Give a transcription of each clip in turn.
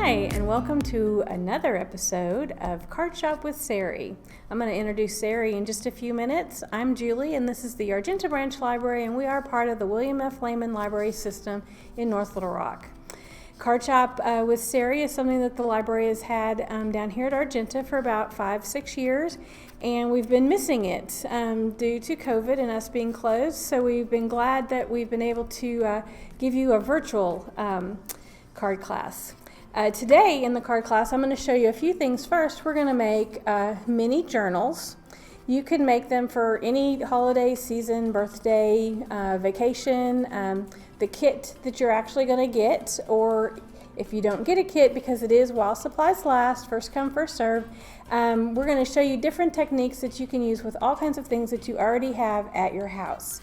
Hi, and welcome to another episode of CardShop with Sari. I'm going to introduce Sari in just a few minutes. I'm Julie, and this is the Argenta Branch Library, and we are part of the William F. Lehman Library System in North Little Rock. CardShop with Sari is something that the library has had down here at Argenta for about 5-6 years, and we've been missing it due to COVID and us being closed, so we've been glad that we've been able to give you a virtual card class. Today in the card class, I'm going to show you a few things. First, we're going to make mini journals. You can make them for any holiday season, birthday, vacation, the kit that you're actually going to get, or if you don't get a kit, because it is while supplies last, first come, first serve, we're going to show you different techniques that you can use with all kinds of things that you already have at your house.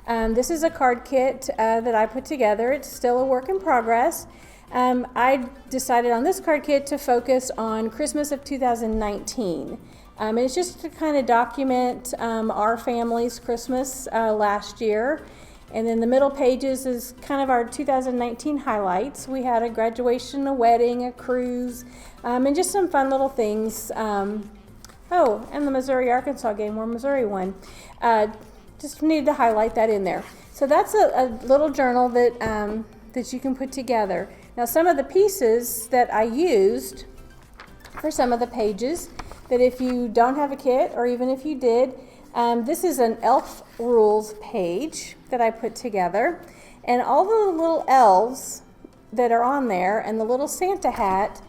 This is a card kit that I put together. It's still a work in progress. I decided on this card kit to focus on Christmas of 2019. And it's just to kind of document our family's Christmas last year. And then the middle pages is kind of our 2019 highlights. We had a graduation, a wedding, a cruise, and just some fun little things. And the Missouri-Arkansas game where Missouri won. Just needed to highlight that in there. So that's a little journal that you can put together. Now, some of the pieces that I used for some of the pages, that if you don't have a kit, or even if you did, this is an elf rules page that I put together. And all the little elves that are on there and the little Santa hat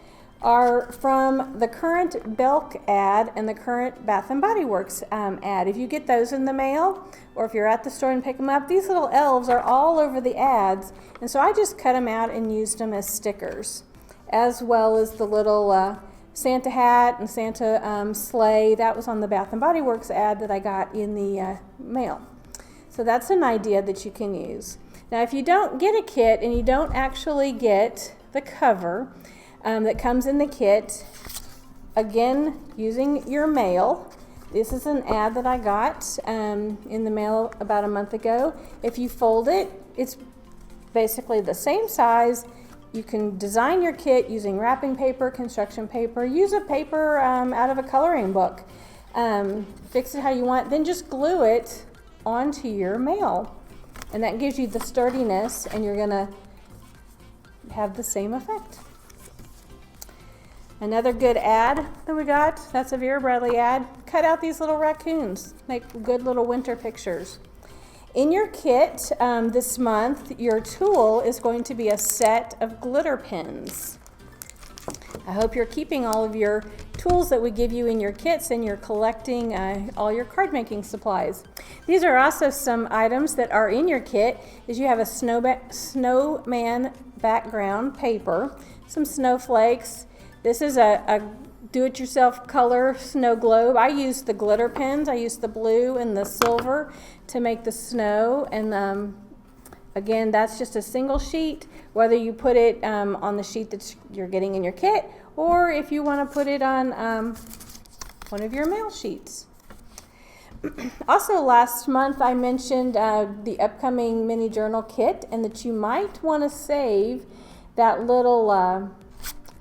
are from the current Belk ad and the current Bath & Body Works ad. If you get those in the mail, or if you're at the store and pick them up, these little elves are all over the ads, and so I just cut them out and used them as stickers, as well as the little Santa hat and Santa sleigh. That was on the Bath & Body Works ad that I got in the mail. So that's an idea that you can use. Now, if you don't get a kit and you don't actually get the cover that comes in the kit, again, using your mail. This is an ad that I got in the mail about a month ago. If you fold it, it's basically the same size. You can design your kit using wrapping paper, construction paper, use a paper out of a coloring book. Fix it how you want, then just glue it onto your mail. And that gives you the sturdiness, and you're going to have the same effect. Another good ad that we got, that's a Vera Bradley ad. Cut out these little raccoons, make good little winter pictures. In your kit this month, your tool is going to be a set of glitter pens. I hope you're keeping all of your tools that we give you in your kits, and you're collecting all your card making supplies. These are also some items that are in your kit. Is you have a snowman background paper, some snowflakes. This is a do-it-yourself color snow globe. I used the glitter pens. I used the blue and the silver to make the snow. And again, that's just a single sheet, whether you put it on the sheet that you're getting in your kit, or if you want to put it on one of your mail sheets. Also, last month I mentioned the upcoming mini journal kit, and that you might want to save that little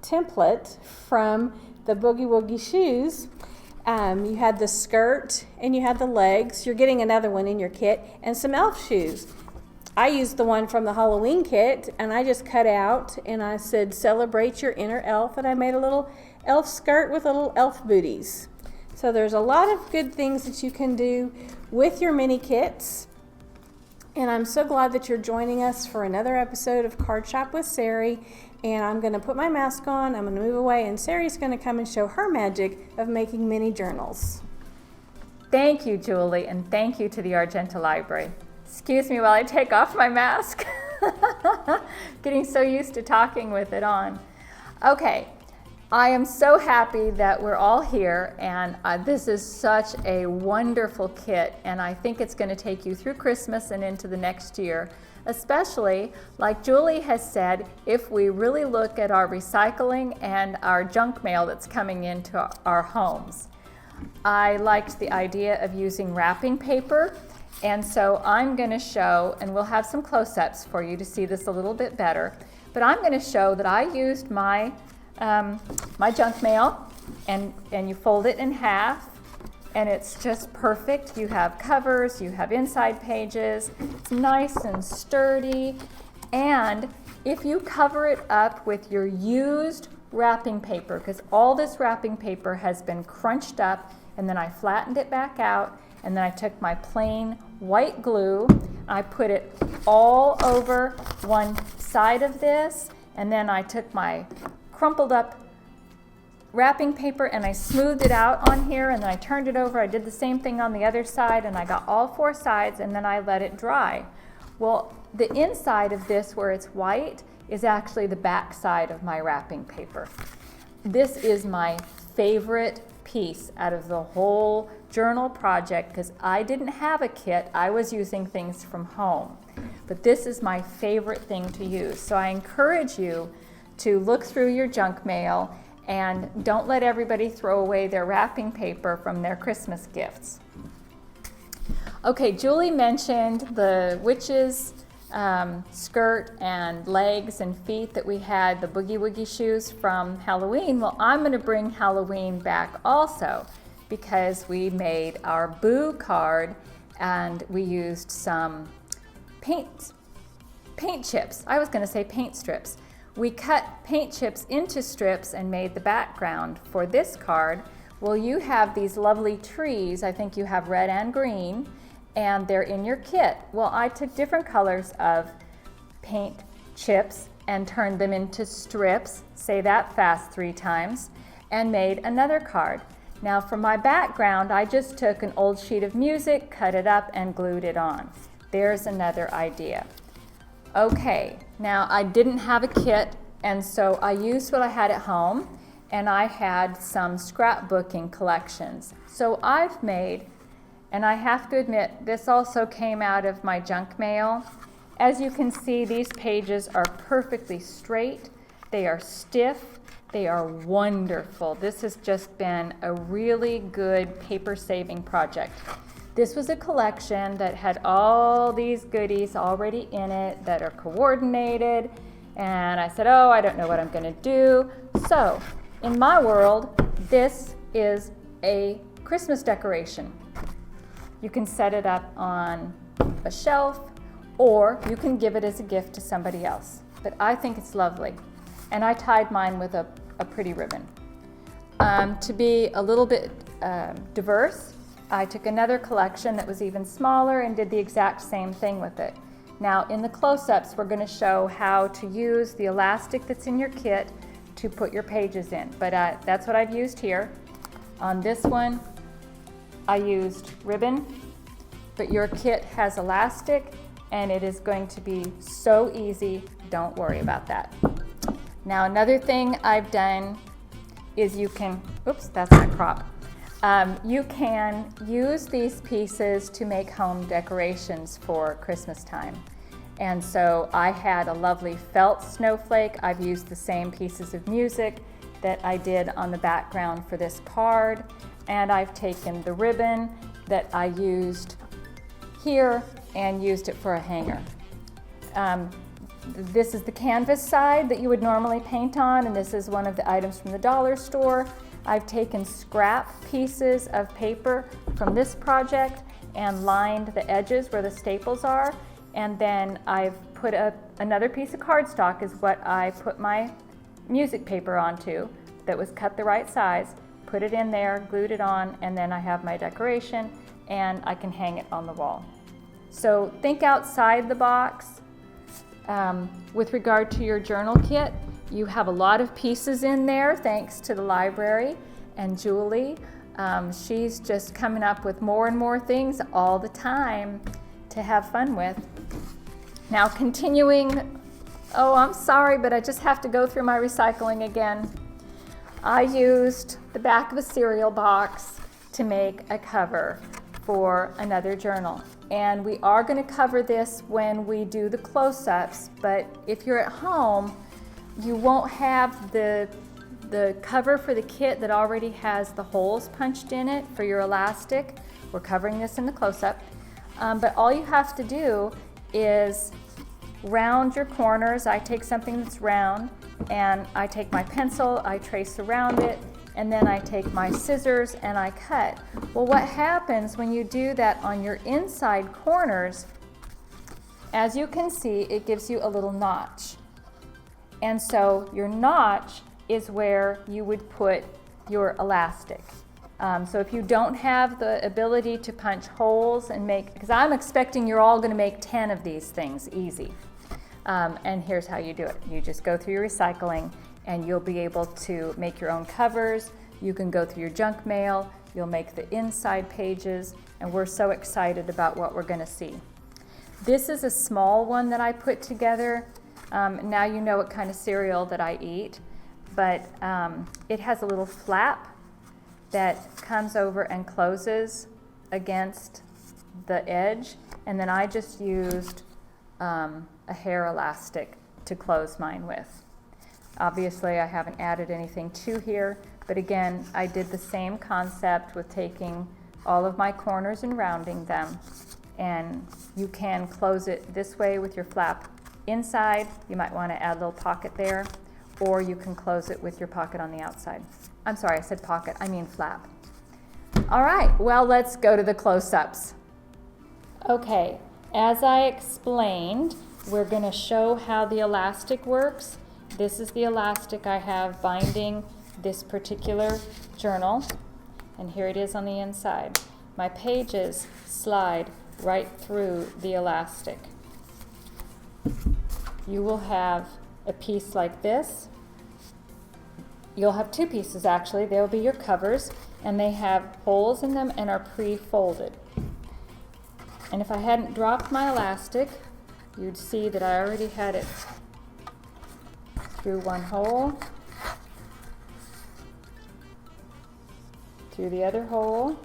template from the Boogie Woogie shoes. You had the skirt and you had the legs. You're getting another one in your kit, and some elf shoes. I used the one from the Halloween kit, and I just cut out and I said, celebrate your inner elf, and I made a little elf skirt with little elf booties. So there's a lot of good things that you can do with your mini kits. And I'm so glad that you're joining us for another episode of Card Shop with Sari. And I'm going to put my mask on, I'm going to move away, and Sari's going to come and show her magic of making mini journals. Thank you, Julie, and thank you to the Argenta Library. Excuse me while I take off my mask. Getting so used to talking with it on. Okay, I am so happy that we're all here, and this is such a wonderful kit, and I think it's going to take you through Christmas and into the next year. Especially, like Julie has said, if we really look at our recycling and our junk mail that's coming into our homes. I liked the idea of using wrapping paper, and so I'm going to show, and we'll have some close-ups for you to see this a little bit better, but I'm going to show that I used my my junk mail, and you fold it in half, and it's just perfect. You have covers, you have inside pages, it's nice and sturdy, and if you cover it up with your used wrapping paper, because all this wrapping paper has been crunched up, and then I flattened it back out, and then I took my plain white glue, I put it all over one side of this, and then I took my crumpled up wrapping paper and I smoothed it out on here, and then I turned it over. I did the same thing on the other side, and I got all four sides, and then I let it dry. Well, the inside of this, where it's white, is actually the back side of my wrapping paper. This is my favorite piece out of the whole journal project because I didn't have a kit. I was using things from home. But this is my favorite thing to use. So I encourage you to look through your junk mail and don't let everybody throw away their wrapping paper from their Christmas gifts. Okay, Julie mentioned the witch's skirt and legs and feet that we had, the boogie woogie shoes from Halloween. Well, I'm going to bring Halloween back also because we made our Boo card and we used some paint chips. I was going to say paint strips. We cut paint chips into strips and made the background for this card. Well, you have these lovely trees. I think you have red and green, and they're in your kit. Well, I took different colors of paint chips and turned them into strips, say that fast 3 times, and made another card. Now for my background, I just took an old sheet of music, cut it up, and glued it on. There's another idea. Okay, now I didn't have a kit, and so I used what I had at home, and I had some scrapbooking collections. So I've made, and I have to admit, this also came out of my junk mail. As you can see, these pages are perfectly straight. They are stiff. They are wonderful. This has just been a really good paper saving project. This was a collection that had all these goodies already in it that are coordinated. And I said, oh, I don't know what I'm going to do. So in my world, this is a Christmas decoration. You can set it up on a shelf, or you can give it as a gift to somebody else. But I think it's lovely. And I tied mine with a pretty ribbon. To be a little bit diverse, I took another collection that was even smaller and did the exact same thing with it. Now in the close-ups, we're going to show how to use the elastic that's in your kit to put your pages in. But that's what I've used here. On this one, I used ribbon, but your kit has elastic and it is going to be so easy. Don't worry about that. Now another thing I've done is you can, oops, that's my prop. You can use these pieces to make home decorations for Christmas time. And so I had a lovely felt snowflake. I've used the same pieces of music that I did on the background for this card. And I've taken the ribbon that I used here and used it for a hanger. This is the canvas side that you would normally paint on, and this is one of the items from the dollar store. I've taken scrap pieces of paper from this project and lined the edges where the staples are, and then I've put another piece of cardstock is what I put my music paper onto that was cut the right size, put it in there, glued it on, and then I have my decoration and I can hang it on the wall. So think outside the box. With regard to your journal kit, you have a lot of pieces in there thanks to the library and Julie. She's just coming up with more and more things all the time to have fun with. Now continuing, oh, I'm sorry, but I just have to go through my recycling again. I used the back of a cereal box to make a cover for another journal. And we are going to cover this when we do the close-ups, but if you're at home, you won't have the cover for the kit that already has the holes punched in it for your elastic. We're covering this in the close-up. But all you have to do is round your corners. I take something that's round and I take my pencil, I trace around it, and then I take my scissors and I cut. Well, what happens when you do that on your inside corners, as you can see, it gives you a little notch. And so your notch is where you would put your elastic. So if you don't have the ability to punch holes and make, because I'm expecting you're all going to make 10 of these things easy. And here's how you do it. You just go through your recycling and you'll be able to make your own covers. You can go through your junk mail. You'll make the inside pages, and we're so excited about what we're going to see. This is a small one that I put together. Now you know what kind of cereal that I eat, but it has a little flap that comes over and closes against the edge, and then I just used a hair elastic to close mine with. Obviously I haven't added anything to here, but again I did the same concept with taking all of my corners and rounding them, and you can close it this way with your flap inside. You might want to add a little pocket there, or you can close it with your pocket on the outside. I'm sorry, I said pocket, I mean flap. All right, well, let's go to the close-ups. Okay, as I explained, we're going to show how the elastic works. This is the elastic I have binding this particular journal, and here it is on the inside. My pages slide right through the elastic. You will have a piece like this. You'll have two pieces actually. They'll be your covers, and they have holes in them and are pre-folded. And if I hadn't dropped my elastic, you'd see that I already had it through one hole, through the other hole,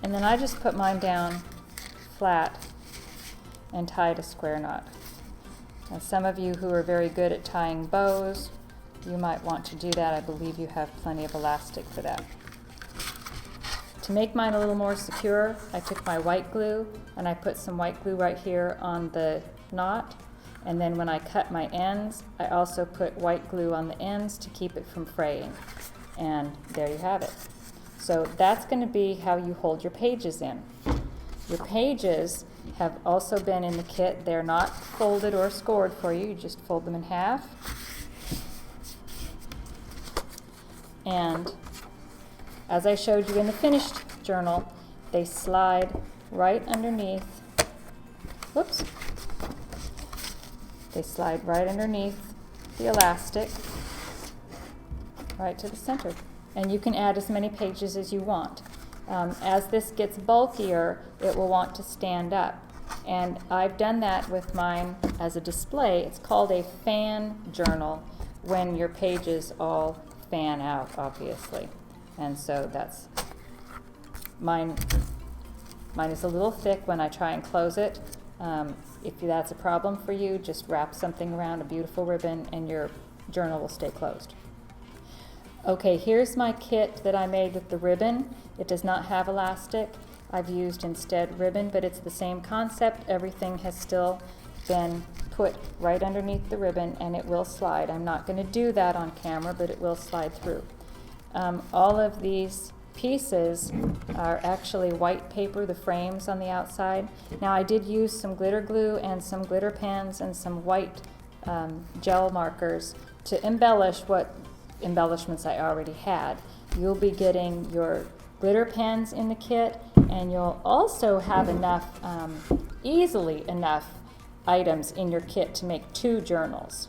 and then I just put mine down flat and tied a square knot. Now, some of you who are very good at tying bows, you might want to do that. I believe you have plenty of elastic for that. To make mine a little more secure, I took my white glue and I put some white glue right here on the knot, and then when I cut my ends, I also put white glue on the ends to keep it from fraying. And there you have it. So that's going to be how you hold your pages in. Your pages have also been in the kit. They're not folded or scored for you. You just fold them in half. And as I showed you in the finished journal, they slide right underneath. Whoops. They slide right underneath the elastic, right to the center. And you can add as many pages as you want. As this gets bulkier, it will want to stand up. And I've done that with mine as a display. It's called a fan journal, when your pages all fan out, obviously. And so that's mine. Mine is a little thick when I try and close it. If that's a problem for you, just wrap something around a beautiful ribbon and your journal will stay closed. Okay, here's my kit that I made with the ribbon. It does not have elastic. I've used instead ribbon, but it's the same concept. Everything has still been put right underneath the ribbon, and it will slide. I'm not going to do that on camera, but it will slide through. All of these pieces are actually white paper, the frames on the outside. Now, I did use some glitter glue and some glitter pens and some white gel markers to embellish what embellishments I already had. You'll be getting your glitter pens in the kit, and you'll also have enough, easily enough items in your kit to make 2 journals.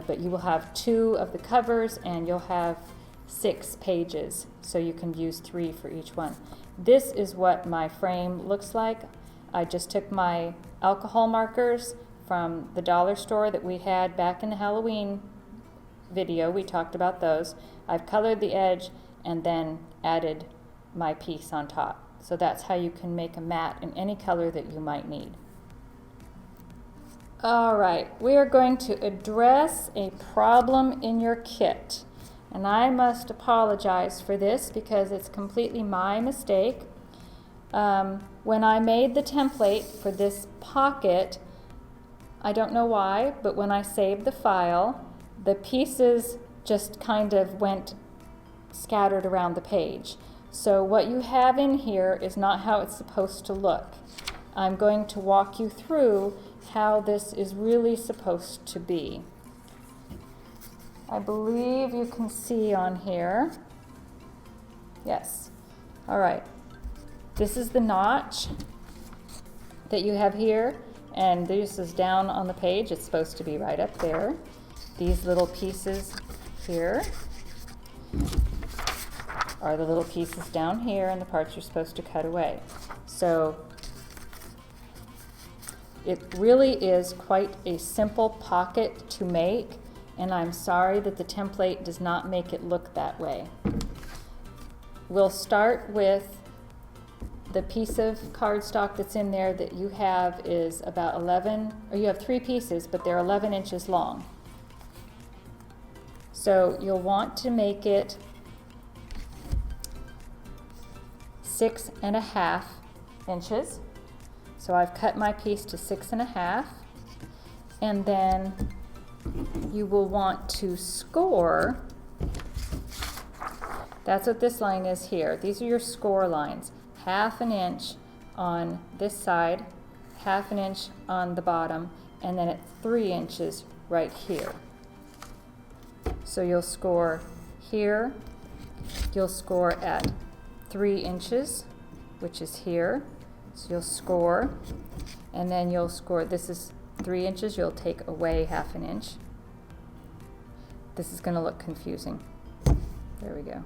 But you will have 2 of the covers, and you'll have 6 pages, so you can use 3 for each one. This is what my frame looks like. I just took my alcohol markers from the dollar store that we had back in the Halloween video. We talked about those. I've colored the edge and then added my piece on top. So that's how you can make a mat in any color that you might need. All right, we are going to address a problem in your kit. And I must apologize for this because it's completely my mistake. when I made the template for this pocket, I don't know why, but when I saved the file, the pieces just kind of went scattered around the page. So what you have in here is not how it's supposed to look. I'm going to walk you through how this is really supposed to be. I believe you can see on here. Yes. All right. This is the notch that you have here, and this is down on the page. It's supposed to be right up there. These little pieces here are the little pieces down here, and the parts you're supposed to cut away. So it really is quite a simple pocket to make, and I'm sorry that the template does not make it look that way. We'll start with the piece of cardstock that's in there that you have is about 11, or you have 3 pieces, but they're 11 inches long. So you'll want to make it 6.5 inches. So I've cut my piece to 6.5, and then you will want to score. That's what this line is here. These are your score lines. 1/2 inch on this side, 1/2 inch on the bottom, and then at 3 inches right here. So you'll score here, you'll score at 3 inches, which is here. So you'll score, and then you'll score, this is 3 inches, you'll take away 1/2 inch. This is going to look confusing. There we go.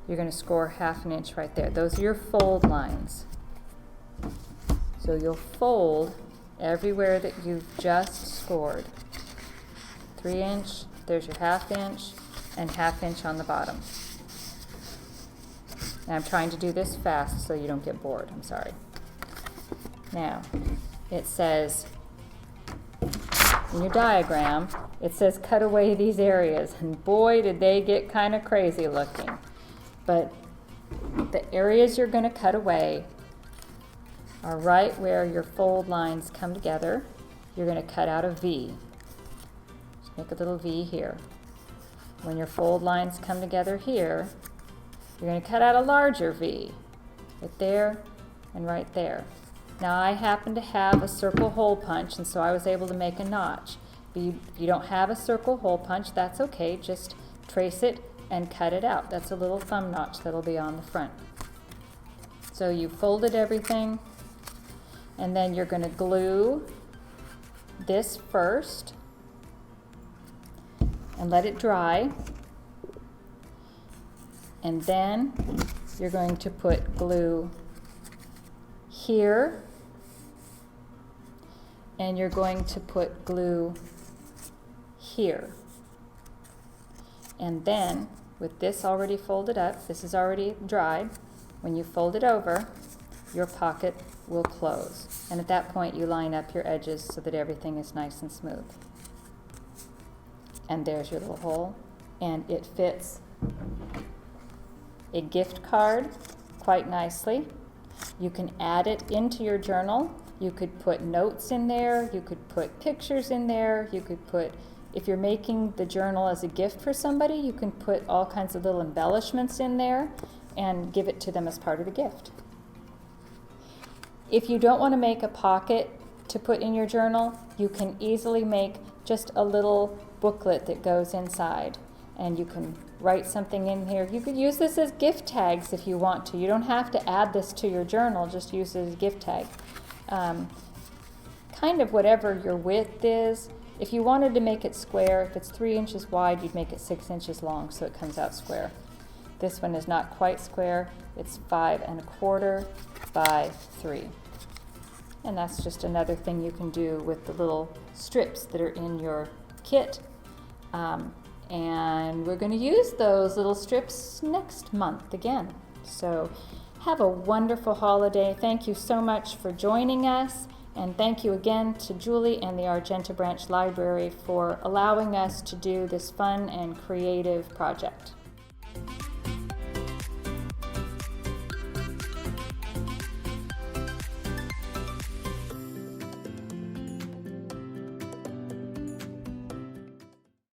You're going to score 1/2 inch right there. Those are your fold lines. So you'll fold everywhere that you've just scored. 3 inch, there's your 1/2 inch, and 1/2 inch on the bottom. And I'm trying to do this fast so you don't get bored. I'm sorry. Now, it says, in your diagram, it says cut away these areas, and boy did they get kind of crazy looking. But the areas you're going to cut away are right where your fold lines come together. You're going to cut out a V. Just make a little V here. When your fold lines come together here, you're going to cut out a larger V, right there and right there. Now I happen to have a circle hole punch, and so I was able to make a notch. If you don't have a circle hole punch, that's okay. Just trace it and cut it out. That's a little thumb notch that'll be on the front. So you folded everything, and then you're going to glue this first and let it dry. And then you're going to put glue here, and you're going to put glue here. And then, with this already folded up, this is already dried, when you fold it over, your pocket will close. And at that point, you line up your edges so that everything is nice and smooth. And there's your little hole, and it fits a gift card quite nicely. You can add it into your journal. You could put notes in there. You could put pictures in there. You could put, if you're making the journal as a gift for somebody, you can put all kinds of little embellishments in there and give it to them as part of the gift. If you don't want to make a pocket to put in your journal, you can easily make just a little booklet that goes inside, and you can write something in here. You could use this as gift tags if you want to. You don't have to add this to your journal, just use it as a gift tag. Kind of whatever your width is. If you wanted to make it square, if it's 3 inches wide, you'd make it 6 inches long so it comes out square. This one is not quite square. It's 5 1/4 by 3. And that's just another thing you can do with the little strips that are in your kit. And we're going to use those little strips next month again. So have a wonderful holiday. Thank you so much for joining us. And thank you again to Julie and the Argenta Branch Library for allowing us to do this fun and creative project.